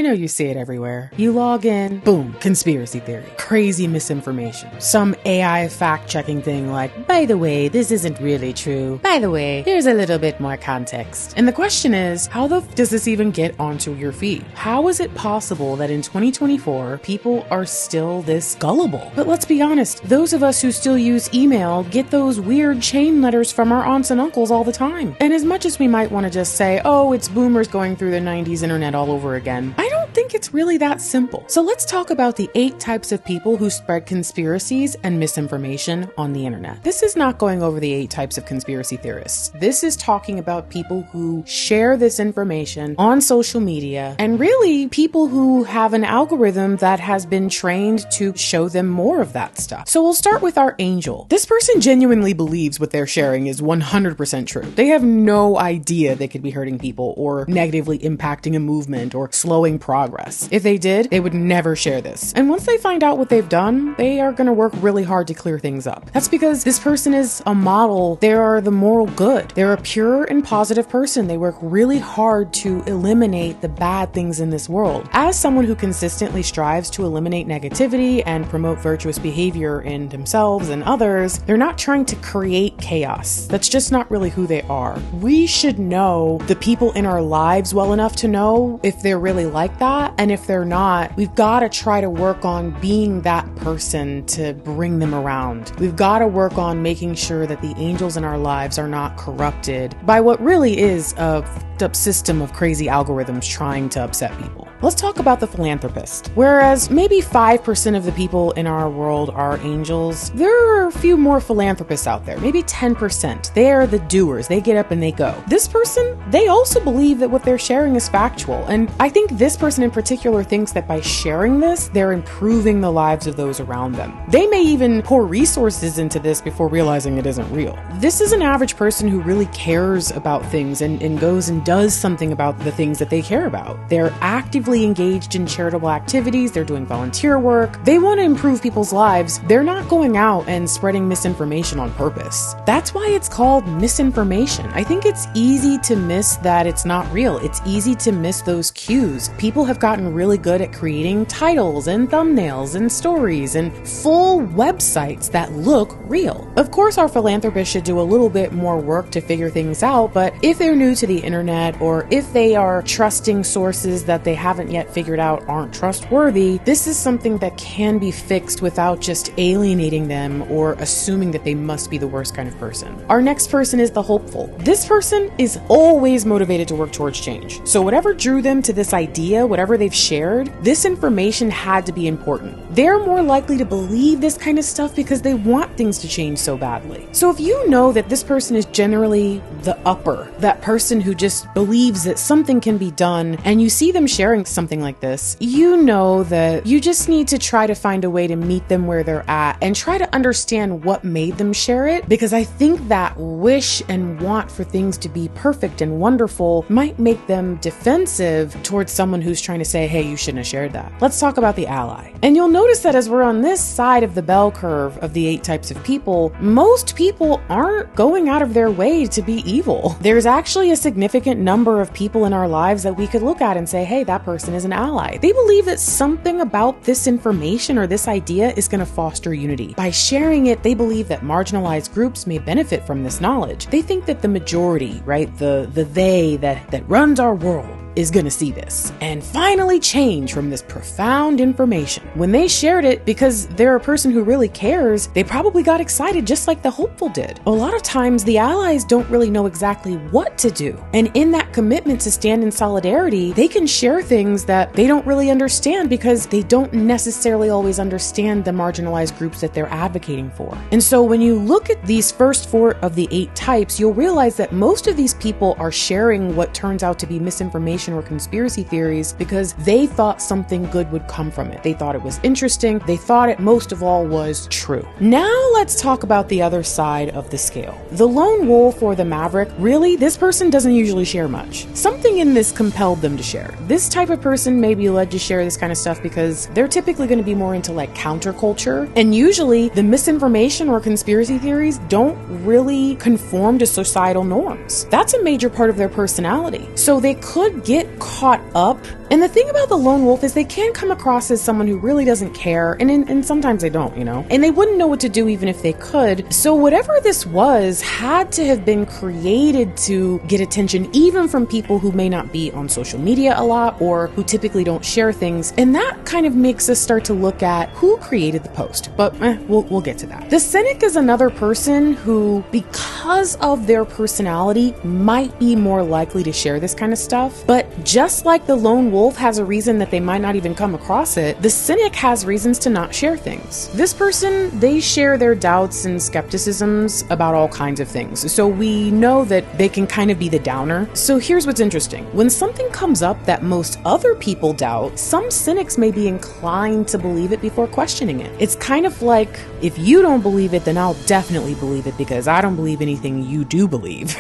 know you see it everywhere. You log in, boom, conspiracy theory, crazy misinformation, some AI fact-checking thing like, by the way, this isn't really true. By the way, here's a little bit more context. And the question is, how the f does this even get onto your feed? How is it possible that in 2024, people are still this gullible? But let's be honest, those of us who still use email get those weird chain letters from our aunts and uncles all the time. And as much as we might want to just say, oh, it's boomers going through the 90s internet all over again, I don't think it's really that simple. So let's talk about the 8 types of people who spread conspiracies and misinformation on the internet. This is not going over the 8 types of conspiracy theorists. This is talking about people who share this information on social media, and really people who have an algorithm that has been trained to show them more of that stuff. So we'll start with our angel. This person genuinely believes what they're sharing is 100% true. They have no idea they could be hurting people or negatively impacting a movement or slowing progress. If they did, they would never share this. And once they find out what they've done, they are going to work really hard to clear things up. That's because this person is a model. They are the moral good. They're a pure and positive person. They work really hard to eliminate the bad things in this world. As someone who consistently strives to eliminate negativity and promote virtuous behavior in themselves and others, they're not trying to create chaos. That's just not really who they are. We should know the people in our lives well enough to know if they're really like that, and if they're not, we've got to try to work on being that person to bring them around. We've got to work on making sure that the angels in our lives are not corrupted by what really is a up system of crazy algorithms trying to upset people. Let's talk about the philanthropist. Whereas maybe 5% of the people in our world are angels, there are a few more philanthropists out there, maybe 10%. They are the doers. They get up and they go. This person, they also believe that what they're sharing is factual. And I think this person in particular thinks that by sharing this, they're improving the lives of those around them. They may even pour resources into this before realizing it isn't real. This is an average person who really cares about things and goes and does something about the things that they care about. They're actively engaged in charitable activities. They're doing volunteer work. They want to improve people's lives. They're not going out and spreading misinformation on purpose. That's why it's called misinformation. I think it's easy to miss that it's not real. It's easy to miss those cues. People have gotten really good at creating titles and thumbnails and stories and full websites that look real. Of course, our philanthropists should do a little bit more work to figure things out, but if they're new to the internet, or if they are trusting sources that they haven't yet figured out aren't trustworthy, this is something that can be fixed without just alienating them or assuming that they must be the worst kind of person. Our next person is the hopeful. This person is always motivated to work towards change. So whatever drew them to this idea, whatever they've shared, this information had to be important. They're more likely to believe this kind of stuff because they want things to change so badly. So if you know that this person is generally the upper, that person who just believes that something can be done, and you see them sharing something like this, you know that you just need to try to find a way to meet them where they're at and try to understand what made them share it, because I think that wish and want for things to be perfect and wonderful might make them defensive towards someone who's trying to say, hey, you shouldn't have shared that. Let's talk about the ally. And you'll notice that as we're on this side of the bell curve of the 8 types of people, most people aren't going out of their way to be evil. There's actually a significant number of people in our lives that we could look at and say, hey, that person is an ally. They believe that something about this information or this idea is going to foster unity. By sharing it, they believe that marginalized groups may benefit from this knowledge. They think that the majority, right, the they that runs our world is going to see this and finally change from this profound information. When they shared it, because they're a person who really cares, they probably got excited just like the hopeful did. A lot of times the allies don't really know exactly what to do. And in that commitment to stand in solidarity, they can share things that they don't really understand because they don't necessarily always understand the marginalized groups that they're advocating for. And so when you look at these first 4 of the 8 types, you'll realize that most of these people are sharing what turns out to be misinformation or conspiracy theories because they thought something good would come from it. They thought it was interesting. They thought it most of all was true. Now let's talk about the other side of the scale. The lone wolf or the maverick, really, this person doesn't usually share much. Something in this compelled them to share. This type of person may be led to share this kind of stuff because they're typically going to be more into like counterculture, and usually the misinformation or conspiracy theories don't really conform to societal norms. That's a major part of their personality. So they could get caught up And the thing about the lone wolf is they can come across as someone who really doesn't care, and sometimes they don't, and they wouldn't know what to do even if they could. So whatever this was had to have been created to get attention, even from people who may not be on social media a lot or who typically don't share things. And that kind of makes us start to look at who created the post, but we'll get to that. The cynic is another person who, because of their personality, might be more likely to share this kind of stuff. But just like the lone wolf has a reason that they might not even come across it, the cynic has reasons to not share things. This person, they share their doubts and skepticisms about all kinds of things. So we know that they can kind of be the downer. So here's what's interesting. When something comes up that most other people doubt, some cynics may be inclined to believe it before questioning it. It's kind of like, if you don't believe it, then I'll definitely believe it because I don't believe anything you do believe.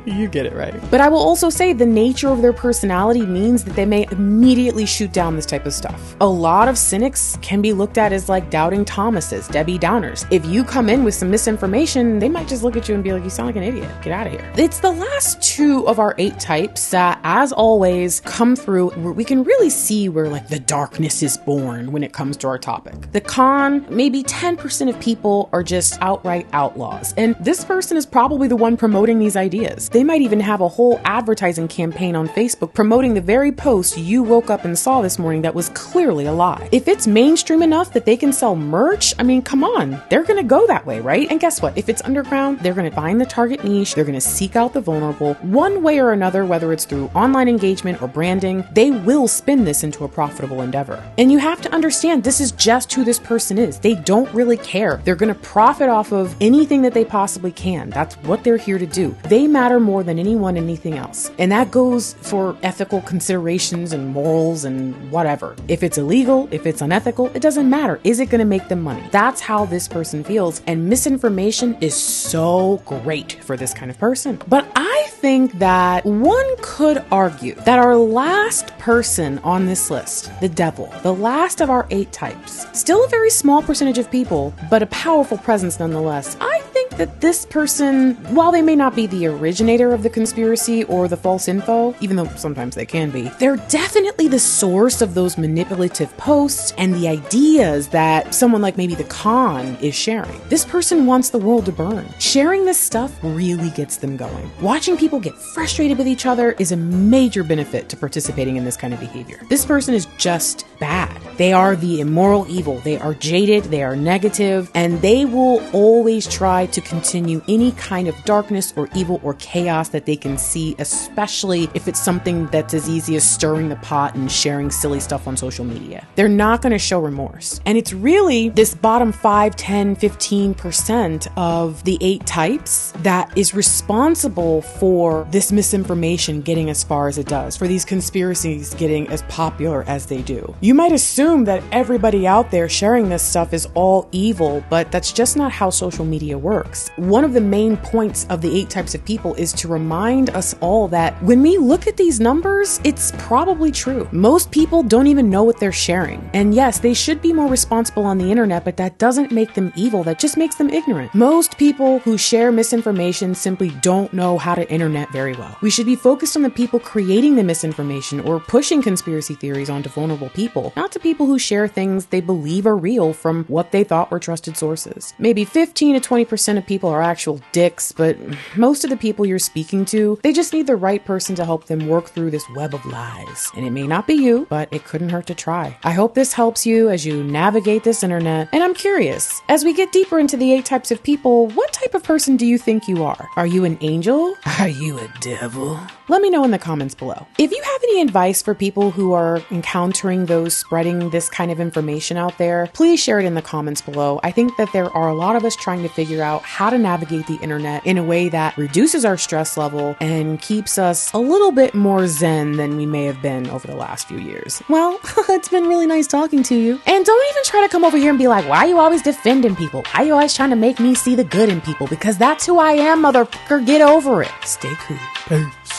You get it, right? But I will also say the nature of their personality means that they may immediately shoot down this type of stuff. A lot of cynics can be looked at as like doubting Thomases, Debbie Downers. If you come in with some misinformation, they might just look at you and be like, you sound like an idiot. Get out of here. It's the last two of our 8 types that, as always, come through where we can really see where like the darkness is born when it comes to our topic. The con, maybe 10% of people are just outright outlaws. And this person is probably the one promoting these ideas. They might even have a whole advertising campaign on Facebook promoting the very post you woke up and saw this morning that was clearly a lie. If it's mainstream enough that they can sell merch, I mean, come on, they're gonna go that way, right? And guess what? If it's underground, they're gonna find the target niche, they're gonna seek out the vulnerable. One way or another, whether it's through online engagement or branding, they will spin this into a profitable endeavor. And you have to understand, this is just who this person is. They don't really care. They're gonna profit off of anything that they possibly can. That's what they're here to do. They matter more than anyone, anything else. And that goes for ethical considerations and morals and whatever. If it's illegal, if it's unethical, it doesn't matter. Is it going to make them money? That's how this person feels. And misinformation is so great for this kind of person. But I think that one could argue that our last person on this list, the devil, the last of our 8 types, still a very small percentage of people, but a powerful presence nonetheless. I think that this person, while they may not be the originator of the conspiracy or the false info, even though sometimes they can be, they're definitely the source of those manipulative posts and the ideas that someone like maybe the con is sharing. This person wants the world to burn. Sharing this stuff really gets them going. Watching people get frustrated with each other is a major benefit to participating in this kind of behavior. This person is just bad. They are the immoral evil. They are jaded, they are negative, and they will always try to continue any kind of darkness or evil or chaos that they can see, especially if it's something that's as easy as stirring the pot and sharing silly stuff on social media. They're not going to show remorse. And it's really this bottom 5, 10, 15% of the 8 types that is responsible for this misinformation getting as far as it does, for these conspiracies getting as popular as they do. You might assume that everybody out there sharing this stuff is all evil, but that's just not how social media works. One of the main points of the 8 types of people is to remind us all that when we look at these numbers, it's probably true. Most people don't even know what they're sharing. And yes, they should be more responsible on the internet, but that doesn't make them evil. That just makes them ignorant. Most people who share misinformation simply don't know how to internet very well. We should be focused on the people creating the misinformation or pushing conspiracy theories onto vulnerable people, not to people who share things they believe are real from what they thought were trusted sources. Maybe 15 to 20% of people are actual dicks, but most of the people you're speaking to, they just need the right person to help them work through this web of lies. And it may not be you, but it couldn't hurt to try. I hope this helps you as you navigate this internet. And I'm curious, as we get deeper into the 8 types of people, what type of person do you think you are? Are you an angel? Are you a devil? Let me know in the comments below. If you have any advice for people who are encountering those spreading this kind of information out there, please share it in the comments below. I think that there are a lot of us trying to figure out how to navigate the internet in a way that reduces our stress level and keeps us a little bit more zen than we may have been over the last few years. Well, it's been really nice talking to you. And don't even try to come over here and be like, why are you always defending people? Why are you always trying to make me see the good in people? Because that's who I am, motherfucker. Get over it. Stay cool. Peace.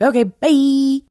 Okay, bye!